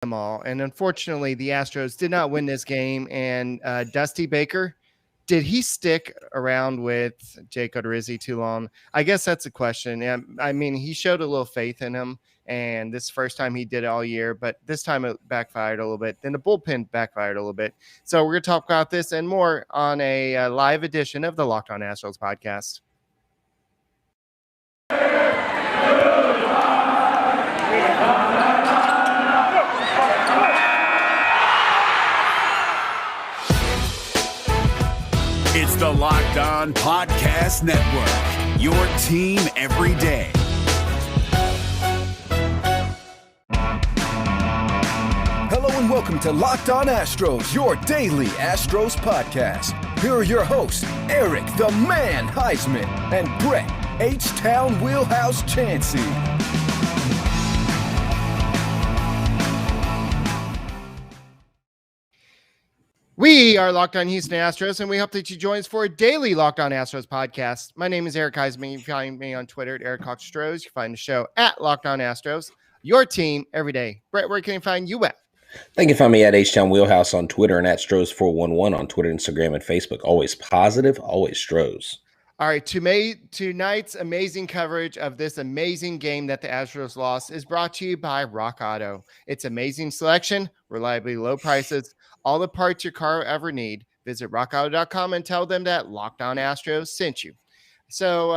them all. And unfortunately, the Astros did not win this game. And Dusty Baker, did he stick around with Jake Odorizzi too long? I guess that's a question. I mean, he showed a little faith in him, and this first time he did it all year, but this time it backfired a little bit. Then the bullpen backfired a little bit. So we're going to talk about this and more on a live edition of the Locked On Astros podcast. It's the Locked On Podcast Network, your team every day. Hello and welcome to Locked On Astros, your daily Astros podcast. Here are your hosts, Eric the Man Huysman and Brett H-Town Wheelhouse Chancey. We are Locked On Houston Astros, and we hope that you join us for a daily Locked On Astros podcast. My name is Eric Huysman. You can find me on Twitter at Eric Astros. You can find the show at Locked On Astros, your team every day. Brett, where can you find you at? They can find me at H-Town Wheelhouse on Twitter and at Stros411 on Twitter, Instagram, and Facebook. Always positive, always Stros. All right, tonight's amazing coverage of this amazing game that the Astros lost is brought to you by Rock Auto. It's amazing selection, reliably low prices, all the parts your car will ever need. Visit rockauto.com and tell them that Locked On Astros sent you. So,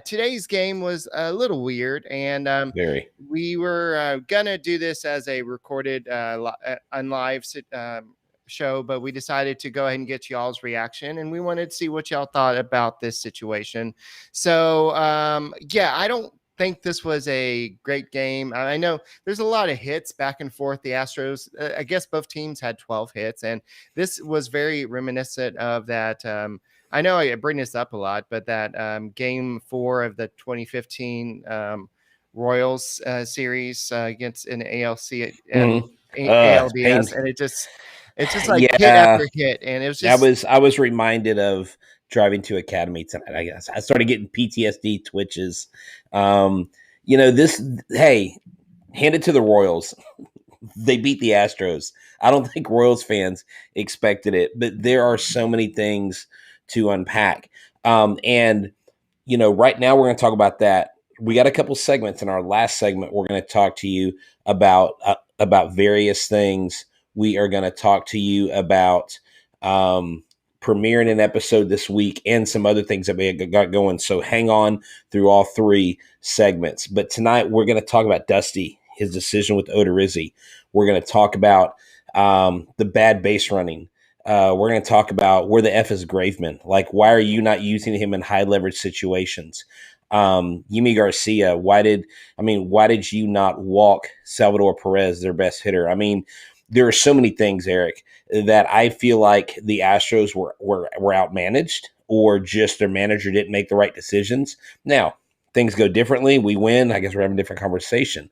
today's game was a little weird, and Very. we were going to do this as a recorded live show, but we decided to go ahead and get y'all's reaction, and we wanted to see what y'all thought about this situation. So, I don't think this was a great game. I know there's a lot of hits back and forth. The Astros, I guess both teams had 12 hits, and this was very reminiscent of that. I know I bring this up a lot, but that game 4 of the 2015 Royals series against an ALC and ALDS, and it's just like hit after hit, and it was just. I was reminded of driving to Academy tonight. I guess I started getting PTSD twitches. Hand it to the Royals. They beat the Astros. I don't think Royals fans expected it, but there are so many things to unpack. Right now we're going to talk about that. We got a couple segments. In our last segment, we're going to talk to you about various things. We are going to talk to you about premiering an episode this week and some other things that we got going. So hang on through all three segments. But tonight we're going to talk about Dusty, his decision with Odorizzi. We're going to talk about the bad base running. We're going to talk about where the F is Graveman. Like, why are you not using him in high leverage situations? Yimi Garcia, why did you not walk Salvador Perez, their best hitter? I mean, there are so many things, Eric, that I feel like the Astros were outmanaged, or just their manager didn't make the right decisions. Now, things go differently. We win. I guess we're having a different conversation.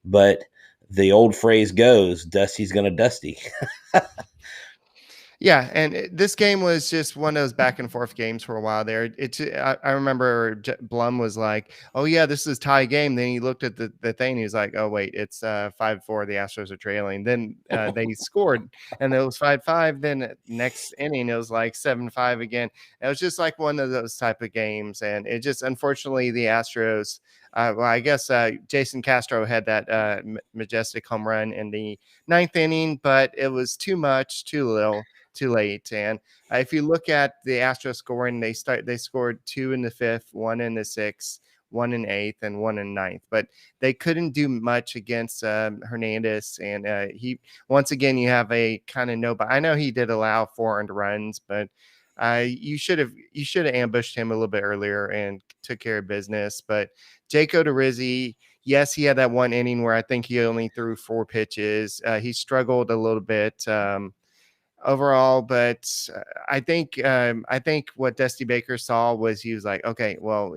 But the old phrase goes, Dusty's going to Dusty. Yeah, and this game was just one of those back and forth games for a while there. I remember Blum was like, "Oh yeah, this is a tie game." Then he looked at the thing. He was like, "Oh wait, it's 5-4. The Astros are trailing." Then they scored, and it was 5-5. Then next inning, it was like 7-5 again. It was just like one of those type of games, and it just, unfortunately, the Astros. I guess Jason Castro had that majestic home run in the 9th inning, but it was too much, too little, too late. And if you look at the Astros scoring, they scored 2 in the 5th, 1 in the 6th, 1 in 8th, and 1 in 9th. But they couldn't do much against Hernandez. And once again, you have a kind of nobody. I know he did allow 4 earned runs, but you should have ambushed him a little bit earlier and took care of business. But Jake Odorizzi, yes, he had that one inning where I think he only threw 4 pitches. He struggled a little bit overall, but I think what Dusty Baker saw was, he was like, okay, well,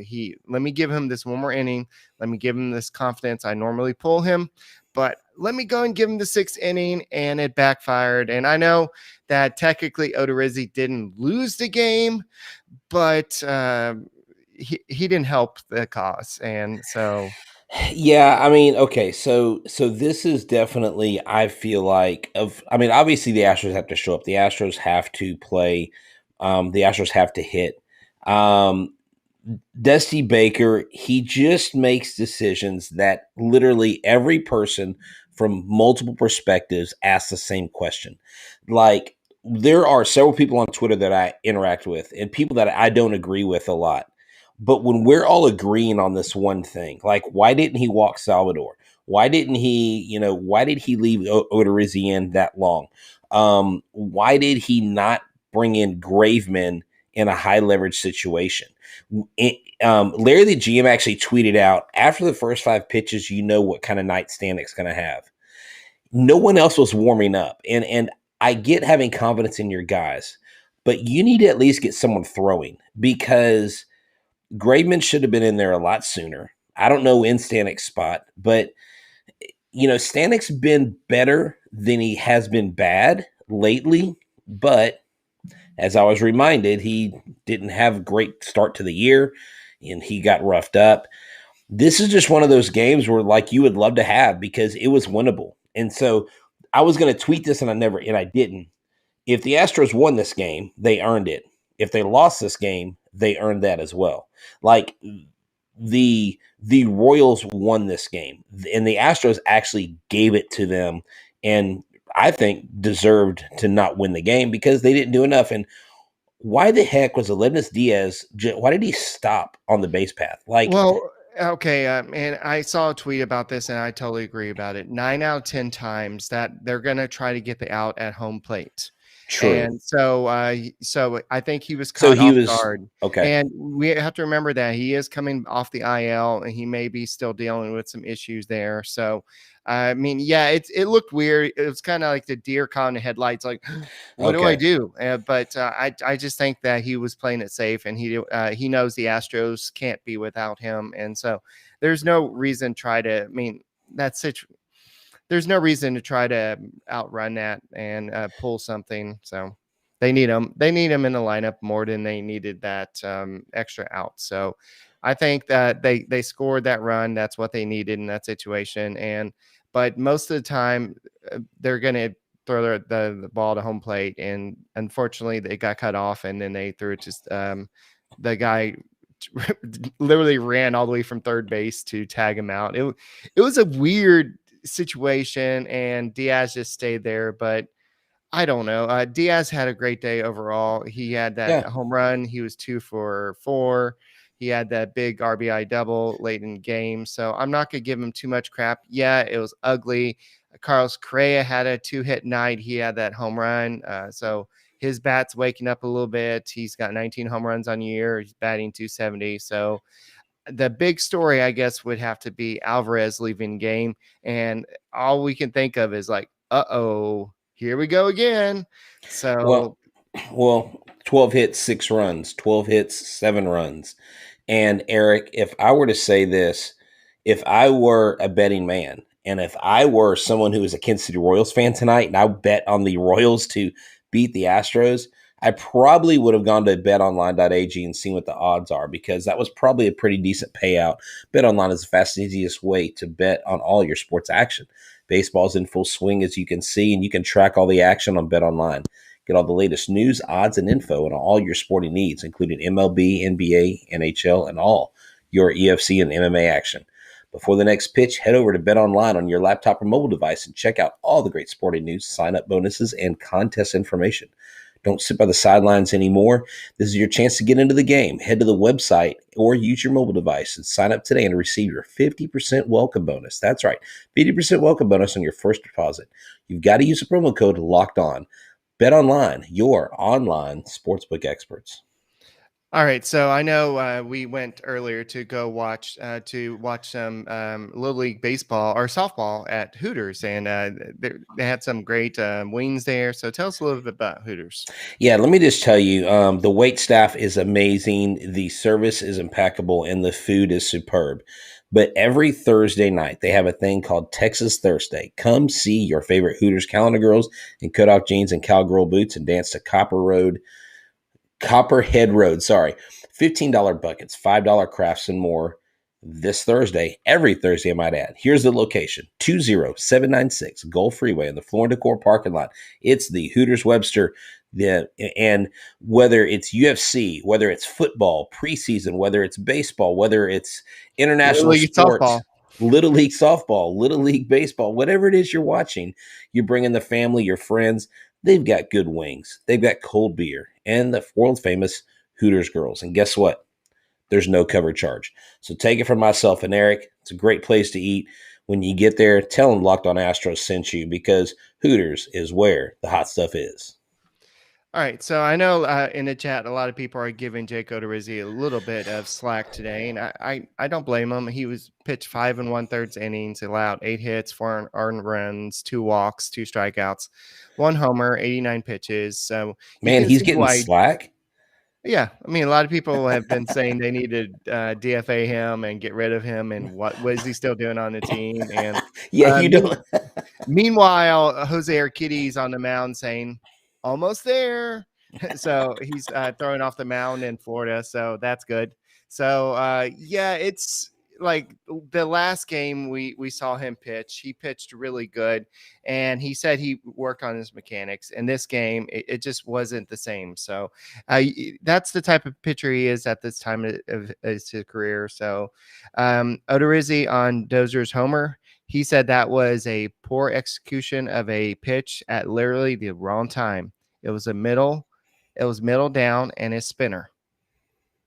let me give him this one more inning. Let me give him this confidence. I normally pull him, but let me go and give him the 6th inning, and it backfired. And I know that technically Odorizzi didn't lose the game, but he didn't help the cause. And so Yeah, I mean, okay, so this is definitely, I feel like, I mean, obviously the Astros have to show up. The Astros have to play. The Astros have to hit. Um, Dusty Baker, he just makes decisions that literally every person from multiple perspectives asks the same question. Like, there are several people on Twitter that I interact with and people that I don't agree with a lot. But when we're all agreeing on this one thing, like, why didn't he walk Salvador? Why did he leave Odorizzi in that long? Why did he not bring in Graveman in a high leverage situation? Larry the GM actually tweeted out, after the first 5 pitches, you know what kind of night Stanek's going to have. No one else was warming up, and I get having confidence in your guys, but you need to at least get someone throwing, because Graveman should have been in there a lot sooner. I don't know in Stanek's spot, but Stanek's been better than he has been bad lately, but as I was reminded, he didn't have a great start to the year and he got roughed up. This is just one of those games where, like, you would love to have, because it was winnable. And so I was going to tweet this and I didn't. If the Astros won this game, they earned it. If they lost this game, they earned that as well. Like, the Royals won this game and the Astros actually gave it to them, and I think deserved to not win the game because they didn't do enough. And why the heck was Aledmus Diaz? Why did he stop on the base path? Like, Well, okay, and I saw a tweet about this, and I totally agree about it. 9 out of 10 times that they're gonna try to get the out at home plate, true. and so I think he was So caught he off was guard. okay. And we have to remember that he is coming off the IL, and he may be still dealing with some issues there. So, I mean, yeah, it looked weird. It was kind of like the deer caught in the headlights, like, what do I Okay. do? But I just think that he was playing it safe, and he knows the Astros can't be without him, and so there's no reason to try to. I mean, there's no reason to try to outrun that and pull something. So they need him. They need him in the lineup more than they needed that extra out. So I think that they scored that run. That's what they needed in that situation. But most of the time they're going to throw the ball to home plate, and unfortunately they got cut off, and then they threw it to the guy literally ran all the way from third base to tag him out. It was a weird situation, and Diaz just stayed there. But I don't know. Diaz had a great day overall. He had that Yeah. home run. He was 2 for 4. He had that big RBI double late in the game. So I'm not going to give him too much crap. Yeah, it was ugly. Carlos Correa had a 2-hit night. He had that home run. So his bat's waking up a little bit. He's got 19 home runs on the year. He's batting 270. So the big story, I guess, would have to be Alvarez leaving game. And all we can think of is like, uh-oh, here we go again. Well, So, well, 12 hits, 6 runs, 12 hits, 7 runs. And Eric, if I were to say this, if I were a betting man, and if I were someone who was a Kansas City Royals fan tonight, and I bet on the Royals to beat the Astros, I probably would have gone to betonline.ag and seen what the odds are, because that was probably a pretty decent payout. BetOnline is the fastest and easiest way to bet on all your sports action. Baseball's in full swing, as you can see, and you can track all the action on BetOnline. Get all the latest news, odds, and info on all your sporting needs, including MLB, NBA, NHL, and all your UFC and MMA action. Before the next pitch, head over to BetOnline on your laptop or mobile device and check out all the great sporting news, sign-up bonuses, and contest information. Don't sit by the sidelines anymore. This is your chance to get into the game. Head to the website or use your mobile device and sign up today and receive your 50% welcome bonus. That's right, 50% welcome bonus on your first deposit. You've got to use the promo code LOCKED ON. BetOnline, your online sportsbook experts. all right. So I know we went earlier to go watch some Little League baseball or softball at Hooters, and they had some great wings there. So tell us a little bit about Hooters. Yeah, let me just tell you, the wait staff is amazing, the service is impeccable, and the food is superb. But every Thursday night, they have a thing called Texas Thursday. Come see your favorite Hooters calendar girls in cutoff jeans and cowgirl boots and dance to Copperhead Road, sorry. $15 buckets, $5 crafts, and more. this Thursday, every Thursday, I might add. Here's the location: 20796 Gulf Freeway in the Floor and Decor parking lot. It's the Hooters Webster. And whether it's UFC, whether it's football, preseason, whether it's baseball, whether it's Little international League sports, softball. Little League softball, Little League baseball, whatever it is you're watching, you bring in the family, your friends. They've got good wings. They've got cold beer and the world famous Hooters girls. And guess what? There's no cover charge. So take it from myself and Eric. It's a great place to eat. When you get there, tell them Locked On Astros sent you, because Hooters is where the hot stuff is. All right, so I know in the chat a lot of people are giving Jake Odorizzi a little bit of slack today, and I don't blame him. He was pitched 5 1/3 innings, allowed 8 hits, 4 earned runs, 2 walks, 2 strikeouts, 1 homer, 89 pitches. So you Man, can he's see getting why. slack. Yeah, I mean, a lot of people have been saying they need to DFA him and get rid of him, and what was he still doing on the team? And Yeah, uh, you mean, don't. meanwhile, Jose Urquidy's on the mound saying, "Almost there." So he's throwing off the mound in Florida, so that's good. So yeah, it's like the last game we saw him pitch. He pitched really good, and he said he worked on his mechanics. In this game, it just wasn't the same. So that's the type of pitcher he is at this time of his career. So Odorizzi on Dozier's homer, he said that was a poor execution of a pitch at literally the wrong time. It was middle down and a spinner.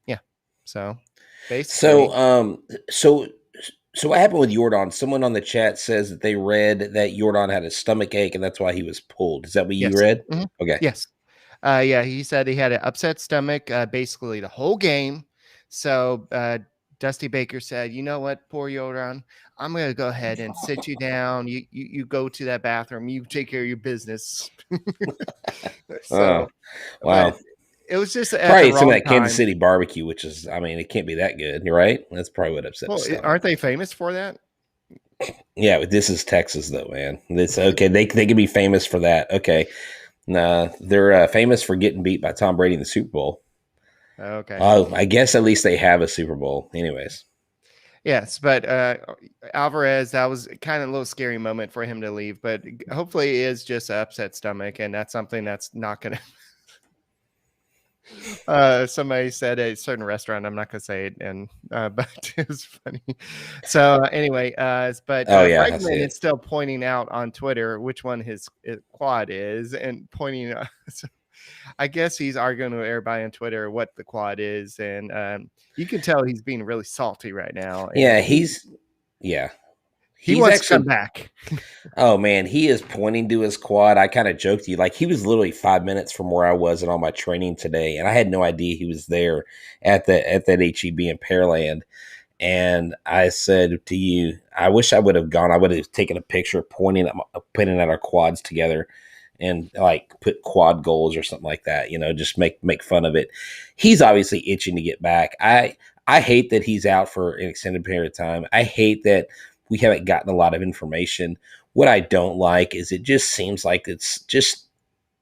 Yeah. So basically, So what happened with Yordan? Someone on the chat says that they read that Yordan had a stomach ache and that's why he was pulled. Is that what you yes. read? Mhm. Okay. Yes. Yeah, he said he had an upset stomach basically the whole game. So Dusty Baker said, "You know what, poor Yordan, I'm going to go ahead and sit you down. You go to that bathroom. You take care of your business." Oh, So, but wow. it was just at the Probably some of wrong that Kansas time. City barbecue, which is, I mean, it can't be that good. You're right. That's probably what upset Well, his stomach. aren't they famous for that? Yeah, but this is Texas, though, man. It's okay. They can be famous for that. Okay, nah, they're famous for getting beat by Tom Brady in the Super Bowl. Okay. Oh, I guess at least they have a Super Bowl. Anyways, Yes, but Alvarez, that was kind of a little scary moment for him to leave, but hopefully it is just an upset stomach, and that's something that's not going to. Somebody said a certain restaurant. I'm not going to say it, and but it was funny. So anyway, but oh yeah, I see Bregman it. is still pointing out on Twitter which one his quad is, and pointing. So I guess he's arguing with everybody on Twitter what the quad is, and you can tell he's being really salty right now, Yeah, and yeah, he he's wants to come actually. back. Oh man, he is pointing to his quad. I kind of joked to you, like he was literally 5 minutes from where I was in all my training today, and I had no idea he was there at that HEB in Pearland. And I said to you, I wish I would have gone. I would have taken a picture, pointing at our quads together, and like put quad goals or something like that. You know, just make fun of it. He's obviously itching to get back. I hate that he's out for an extended period of time. I hate that we haven't gotten a lot of information. What I don't like is it just seems like it's just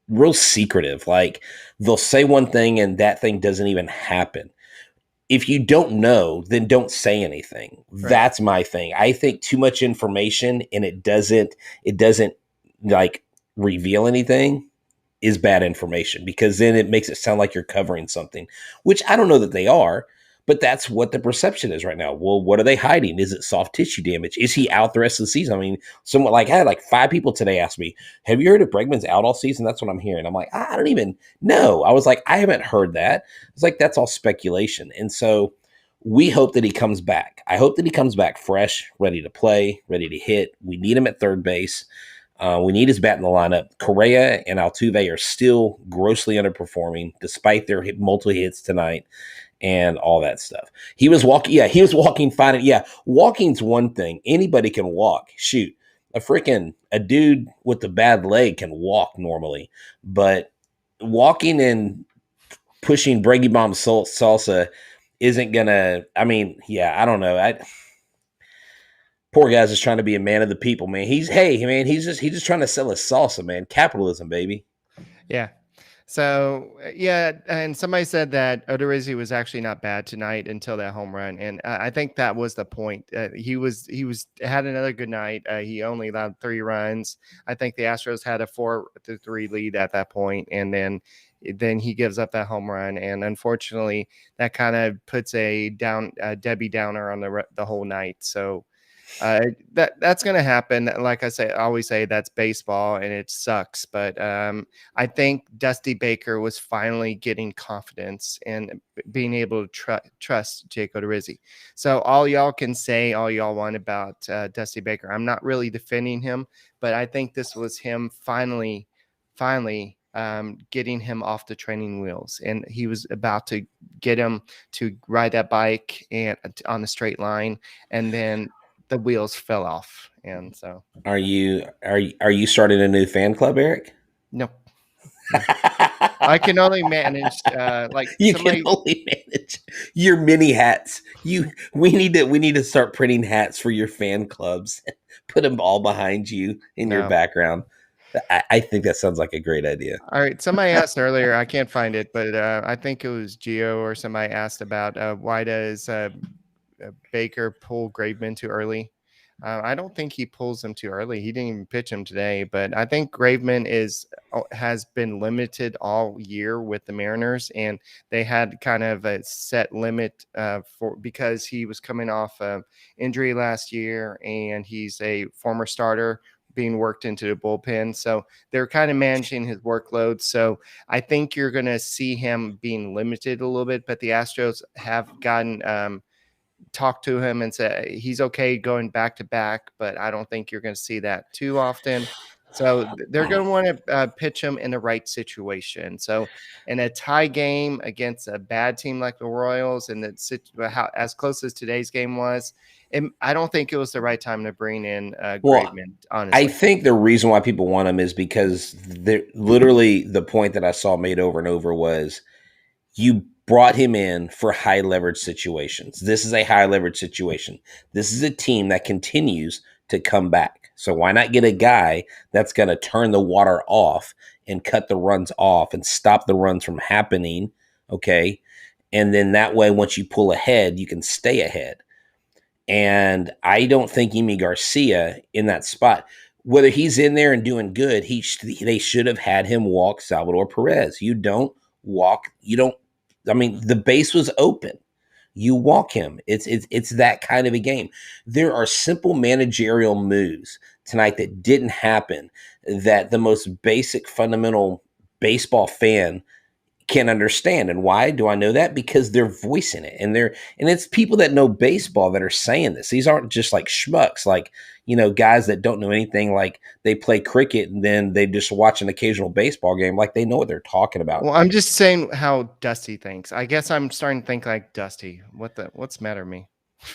real secretive. Like they'll say one thing and that thing doesn't even happen. If you don't know, then don't say anything. Right. That's my thing. I think too much information and it doesn't like reveal anything is bad information, because then it makes it sound like you're covering something, which I don't know that they are, but that's what the perception is right now. Well, what are they hiding? Is it soft tissue damage? Is he out the rest of the season? I mean, someone like I had like 5 people today ask me, "Have you heard if Bregman's out all season?" That's what I'm hearing. I'm like, I don't even know. I was like, I haven't heard that. It's like that's all speculation. And so we hope that he comes back. I hope that he comes back fresh, ready to play, ready to hit. We need him at third base. We need his bat in the lineup. Correa and Altuve are still grossly underperforming despite their multiple hits tonight and all that stuff. He was walking. Yeah, he was walking fine. Yeah, walking's one thing. Anybody can walk. Shoot, a dude with a bad leg can walk normally, but walking and pushing Brady Bomb salsa isn't gonna. I mean, yeah, I don't know. Poor guy's just trying to be a man of the people, man. He's just trying to sell his salsa, man. Capitalism, baby. Yeah. So yeah, and somebody said that Odorizzi was actually not bad tonight until that home run, and I think that was the point. He was had another good night. He only allowed 3 runs. I think the Astros had a 4-3 lead at that point, and then he gives up that home run, and unfortunately, that kind of puts a Debbie Downer on the whole night. So that's going to happen. Like I always say, that's baseball and it sucks. But I think Dusty Baker was finally getting confidence and being able to trust Jake Odorizzi. So all y'all can say all y'all want about Dusty Baker. I'm not really defending him, but I think this was him finally getting him off the training wheels, and he was about to get him to ride that bike and on a straight line, and then the wheels fell off. And so Are you starting a new fan club, Eric? no, I can only manage like You can somebody. only manage your mini hats. We need to start printing hats for your fan clubs. Put them all behind you in your No. background. I think that sounds like a great idea. All right. Somebody asked earlier, I can't find it, but I think it was Gio or somebody asked about why does Baker pull Graveman too early? I don't think he pulls him too early. He didn't even pitch him today, but I think Graveman has been limited all year with the Mariners, and they had kind of a set limit because he was coming off injury last year, and he's a former starter being worked into the bullpen. So they're kind of managing his workload. So I think you're going to see him being limited a little bit, but the Astros have gotten talk to him and say he's okay going back to back, but I don't think you're going to see that too often. So they're going to want to pitch him in the right situation. So in a tie game against a bad team like the Royals, and as close as today's game was, I don't think it was the right time to bring in Well, Graveman, I honestly. think the reason why people want him is because literally the point that I saw made over and over was you brought him in for high leverage situations. This is a high leverage situation. This is a team that continues to come back. So why not get a guy that's going to turn the water off and cut the runs off and stop the runs from happening? Okay. And then that way, once you pull ahead, you can stay ahead. And I don't think Emi Garcia in that spot, whether he's in there and doing good, they should have had him walk Salvador Perez. You don't walk. You don't. I mean, the base was open. You walk him. It's that kind of a game. There are simple managerial moves tonight that didn't happen that the most basic fundamental baseball fan can understand. And why do I know that? Because they're voicing it, and it's people that know baseball that are saying this. These aren't just like schmucks, like, guys that don't know anything, like they play cricket and then they just watch an occasional baseball game, like they know what they're talking about. Well, I'm just saying how Dusty thinks. I guess I'm starting to think like Dusty. What's the matter with me?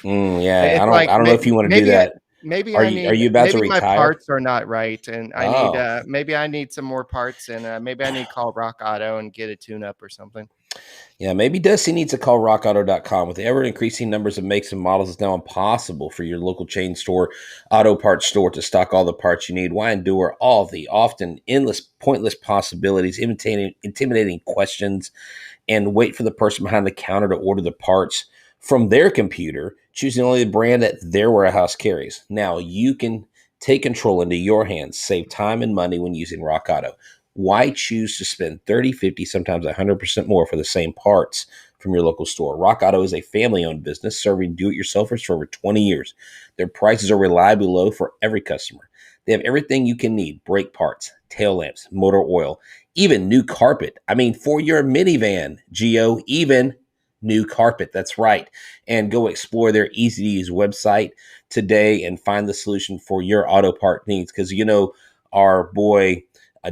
Yeah, It's I like don't know if you want to do that. Are you about to maybe my retire? parts are not right, and I need Oh, maybe I need some more parts, and maybe I need to call Rock Auto and get a tune up or something. yeah, maybe Dusty needs to call rockauto.com. With the ever increasing numbers of makes and models, it's now impossible for your local chain store, auto parts store to stock all the parts you need. Why endure all the often endless, pointless possibilities, intimidating questions, and wait for the person behind the counter to order the parts from their computer, choosing only the brand that their warehouse carries? Now you can take control into your hands, save time and money when using Rock Auto. Why choose to spend 30, 50, sometimes 100% more for the same parts from your local store? Rock Auto is a family-owned business serving do-it-yourselfers for over 20 years. Their prices are reliably low for every customer. They have everything you can need: brake parts, tail lamps, motor oil, even new carpet. I mean, for your minivan, Geo, even new carpet. That's right. And go explore their easy-to-use website today and find the solution for your auto part needs, because our boy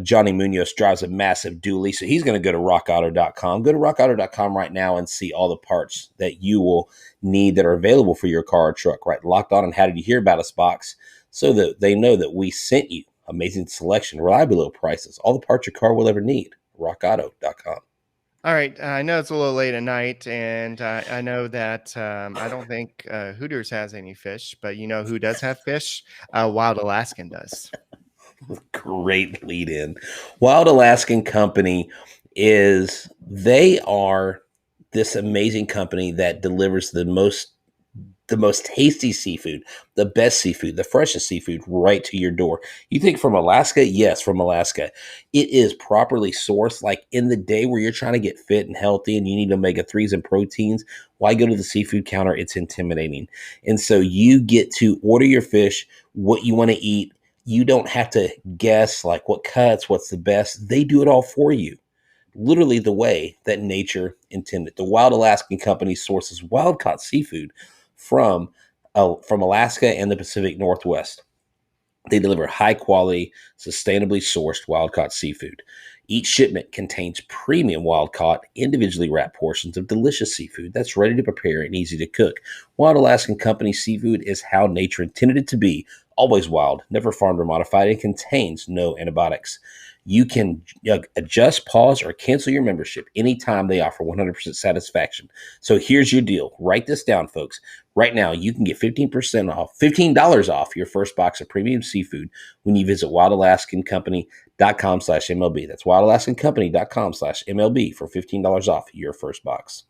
Johnny Munoz drives a massive dually, so he's going to go to rockauto.com. Go to rockauto.com right now and see all the parts that you will need that are available for your car or truck. Right, Locked On and How Did You Hear About Us box, so that they know that we sent you. Amazing selection, reliably low prices, all the parts your car will ever need. rockauto.com. All right, I know it's a little late at night, and I know that I don't think Hooters has any fish, but you know who does have fish? Wild Alaskan does. Great lead in. Wild Alaskan Company is they are this amazing company that delivers the most tasty seafood, the best seafood, the freshest seafood right to your door. You think from Alaska? Yes, from Alaska. It is properly sourced. Like in the day where you're trying to get fit and healthy and you need omega-3s and proteins, why go to the seafood counter? It's intimidating. And so you get to order your fish, what you want to eat. You don't have to guess like what cuts, what's the best. They do it all for you, literally the way that nature intended. The Wild Alaskan Company sources wild caught seafood from Alaska and the Pacific Northwest. They deliver high quality, sustainably sourced wild caught seafood. Each shipment contains premium wild caught, individually wrapped portions of delicious seafood that's ready to prepare and easy to cook. Wild Alaskan Company seafood is how nature intended it to be, always wild, never farmed or modified, and contains no antibiotics. You can adjust, pause, or cancel your membership anytime. They offer 100% satisfaction. So here's your deal. Write this down, folks. Right now, you can get $15 off your first box of premium seafood when you visit wildalaskancompany.com/MLB. That's wildalaskancompany.com/MLB for $15 off your first box.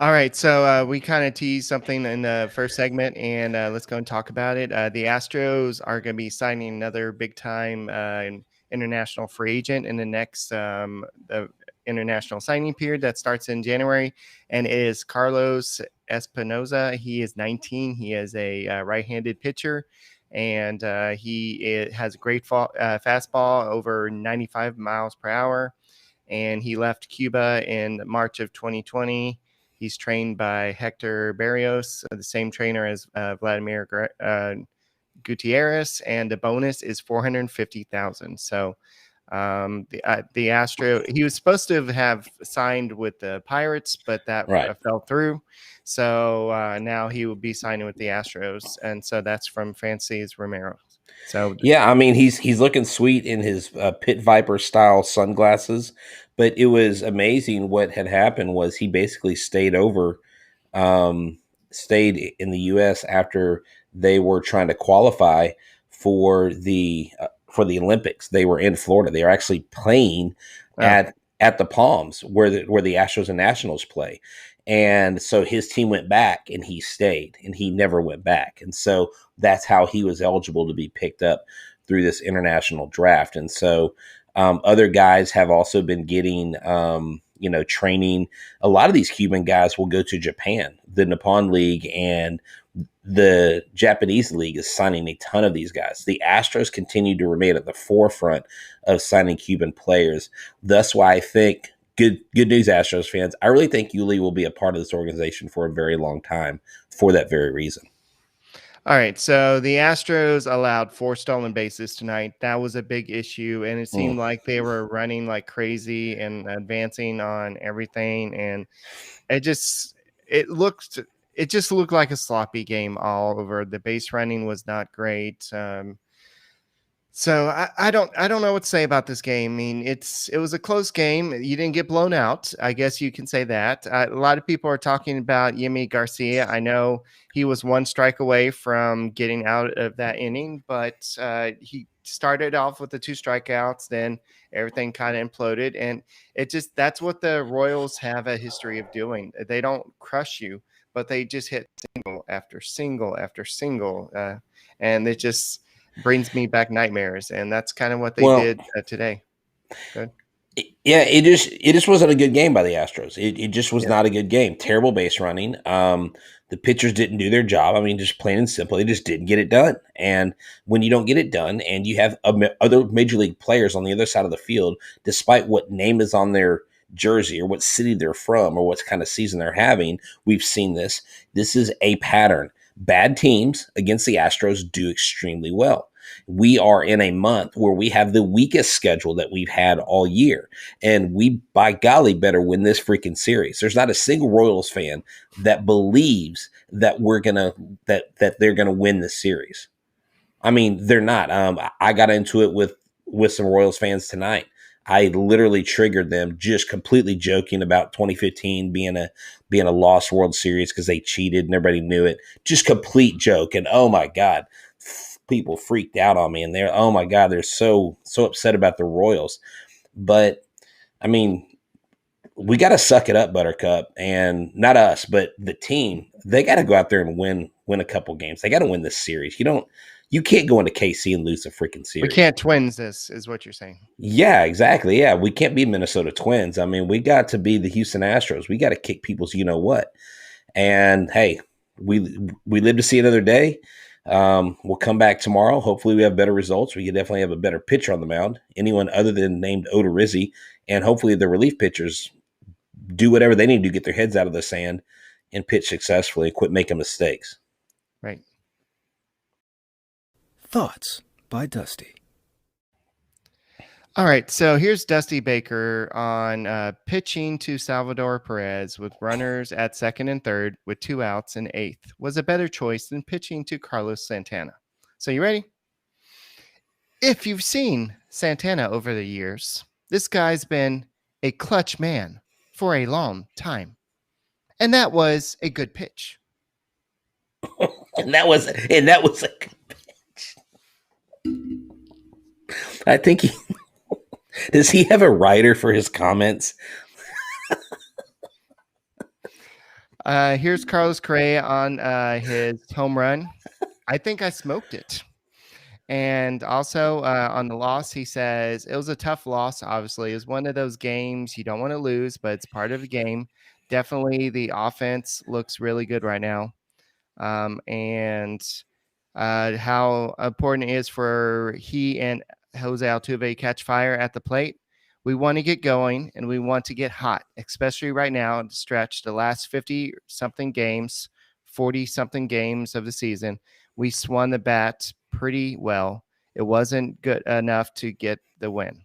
All right, so we kind of teased something in the first segment, and let's go and talk about it. The Astros are going to be signing another big-time international free agent in the next the international signing period that starts in January, and it is Carlos Espinoza. He is 19. He is a right-handed pitcher, and he has a great fastball over 95 miles per hour, and he left Cuba in March of 2020. He's trained by Hector Barrios, the same trainer as Vladimir Gutierrez, and the bonus is $450,000. So the Astro, he was supposed to have signed with the Pirates, but that fell through. So now he will be signing with the Astros, and so that's from Francis Romero. So yeah, I mean he's looking sweet in his Pit Viper style sunglasses, but it was amazing what had happened was he basically stayed in the U.S. after they were trying to qualify for the Olympics. They were in Florida. They were actually playing at the Palms where the Astros and Nationals play. And so his team went back and he stayed and he never went back. And so that's how he was eligible to be picked up through this international draft. And so other guys have also been getting, training. A lot of these Cuban guys will go to Japan. The Nippon League and the Japanese League is signing a ton of these guys. The Astros continue to remain at the forefront of signing Cuban players. That's why I think good news, Astros fans. I really think Yuli will be a part of this organization for a very long time for that very reason. All right, so the Astros allowed 4 stolen bases tonight. That was a big issue, and it seemed like they were running like crazy and advancing on everything, and it just looked like a sloppy game all over. The base running was not great. So I don't know what to say about this game. I mean, it was a close game. You didn't get blown out. I guess you can say that. A lot of people are talking about Yimi Garcia. I know he was 1 strike away from getting out of that inning, but he started off with the 2 strikeouts. Then everything kind of imploded, and that's what the Royals have a history of doing. They don't crush you, but they just hit single after single after single, and it just brings me back nightmares, and that's kind of what they did today. Good. Yeah, it just wasn't a good game by the Astros. It just was not a good game. Terrible base running. The pitchers didn't do their job. I mean, just plain and simple, they just didn't get it done. And when you don't get it done, and you have other major league players on the other side of the field, despite what name is on their jersey or what city they're from or what kind of season they're having, we've seen this. This is a pattern. Bad teams against the Astros do extremely well. We are in a month where we have the weakest schedule that we've had all year. And we, by golly, better win this freaking series. There's not a single Royals fan that believes that they're gonna win the series. I mean, they're not. I got into it with some Royals fans tonight. I literally triggered them just completely joking about 2015 being a lost World Series because they cheated and everybody knew it. Just complete joke. And oh my God, people freaked out on me, and they're so upset about the Royals. But I mean, we got to suck it up, Buttercup, and not us, but the team. They got to go out there and win a couple games. They got to win this series. You can't go into KC and lose a freaking We series. can't twins this, is what you're saying. Yeah, exactly. Yeah, we can't be Minnesota Twins. I mean, we got to be the Houston Astros. We got to kick people's you know what. And hey, we live to see another day. We'll come back tomorrow. Hopefully, we have better results. We can definitely have a better pitcher on the mound. Anyone other than named Odorizzi, and hopefully the relief pitchers do whatever they need to get their heads out of the sand and pitch successfully and quit making mistakes. Right. Thoughts by Dusty. All right, so here's Dusty Baker on pitching to Salvador Perez with runners at second and third with 2 outs and eighth was a better choice than pitching to Carlos Santana. So you ready? If you've seen Santana over the years, this guy's been a clutch man for a long time. And that was a good pitch. and that was a good pitch. I think does he have a writer for his comments? Here's Carlos Correa on his home run. I think I smoked it. And also on the loss, he says it was a tough loss. Obviously, it was one of those games you don't want to lose, but it's part of the game. Definitely, the offense looks really good right now, and how important it is for he and Jose Altuve catch fire at the plate. We want to get going and we want to get hot, especially right now to stretch the last 50-something games, 40-something games of the season. We swung the bat pretty well. It wasn't good enough to get the win.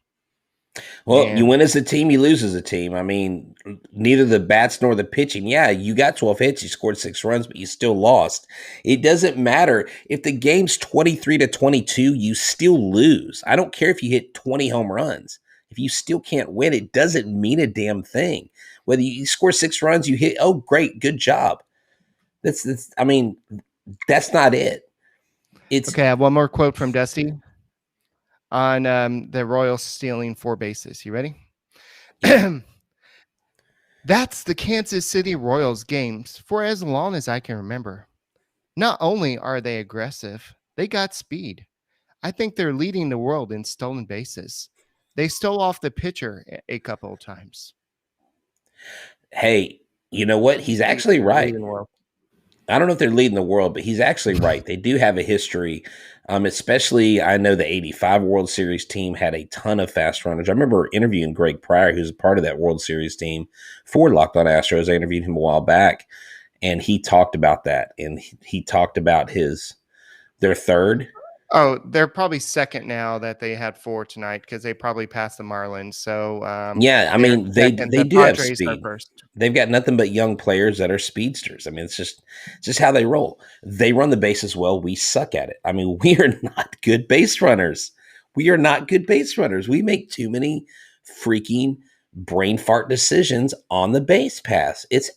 Well, you win as a team, you lose as a team. I mean, neither the bats nor the pitching. Yeah, you got 12 hits, you scored 6 runs, but you still lost. It doesn't matter. If the game's 23-22, you still lose. I don't care if you hit 20 home runs. If you still can't win, it doesn't mean a damn thing. Whether you score 6 runs, you hit, oh, great, good job. That's not it. Okay, I have one more quote from Dusty on the Royals stealing 4 bases. You ready? Yeah. That's the Kansas City Royals games for as long as I can remember. Not only are they aggressive, they got speed. I think they're leading the world in stolen bases. They stole off the pitcher a couple of times. Hey, you know what? He's actually right. I don't know if they're leading the world, but he's actually right. They do have a history, especially I know the 85 World Series team had a ton of fast runners. I remember interviewing Greg Pryor, who's a part of that World Series team for Locked On Astros. I interviewed him a while back, and he talked about that. And he talked about their third. Oh, they're probably second now that they had 4 tonight because they probably passed the Marlins. So yeah, I mean they do have speed. They've got nothing but young players that are speedsters. I mean, it's just how they roll. They run the bases well. We suck at it. I mean, we are not good base runners. We are not good base runners. We make too many freaking brain fart decisions on the base pass. It's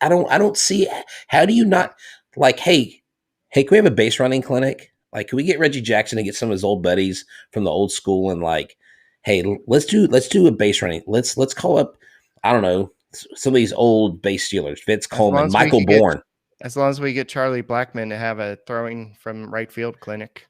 I don't see how do you not like hey, can we have a base running clinic? Like, can we get Reggie Jackson and get some of his old buddies from the old school and like, hey, let's do a base running. Let's call up, I don't know, some of these old base stealers, Vince Coleman, Michael Bourne. As long as we get Charlie Blackmon to have a throwing from right field clinic.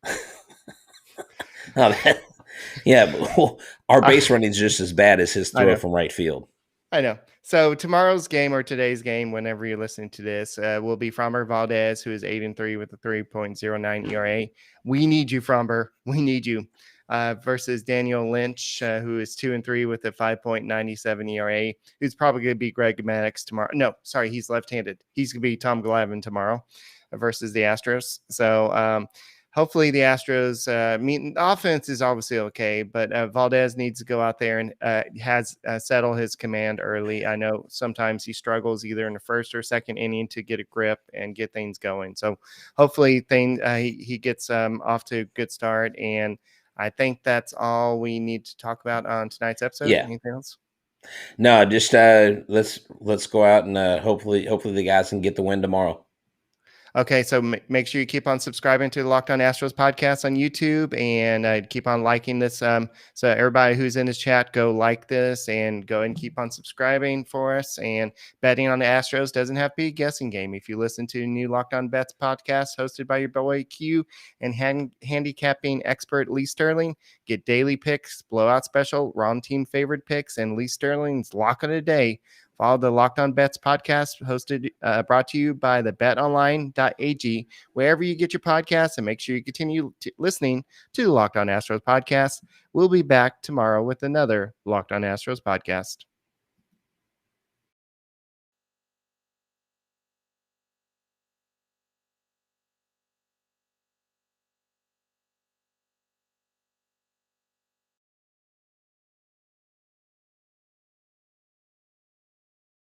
Yeah, but our base running is just as bad as his throw from right field. I know. So tomorrow's game or today's game, whenever you're listening to this, will be Framber Valdez, who is 8-3 with a 3.09 ERA. We need you, Framber. We need you. Versus Daniel Lynch, who is 2-3 with a 5.97 ERA, who's probably going to be Greg Maddux tomorrow. No, sorry, he's left-handed. He's going to be Tom Glavine tomorrow versus the Astros. So hopefully the Astros the offense is obviously okay, but Valdez needs to go out there and has settle his command early. I know sometimes he struggles either in the first or second inning to get a grip and get things going. So hopefully he gets off to a good start. And I think that's all we need to talk about on tonight's episode. Yeah. Anything else? No, just let's go out and hopefully the guys can get the win tomorrow. Okay, so make sure you keep on subscribing to the Locked On Astros podcast on YouTube, and keep on liking this. So everybody who's in this chat, go like this and go and keep on subscribing for us. And betting on the Astros doesn't have to be a guessing game. If you listen to the new Locked On Bets podcast hosted by your boy Q and handicapping expert Lee Sterling, get daily picks, blowout special, wrong team favorite picks, and Lee Sterling's lock of the day. Follow the Locked On Bets podcast brought to you by the betonline.ag, wherever you get your podcasts, and make sure you continue listening to the Locked On Astros podcast. We'll be back tomorrow with another Locked On Astros podcast.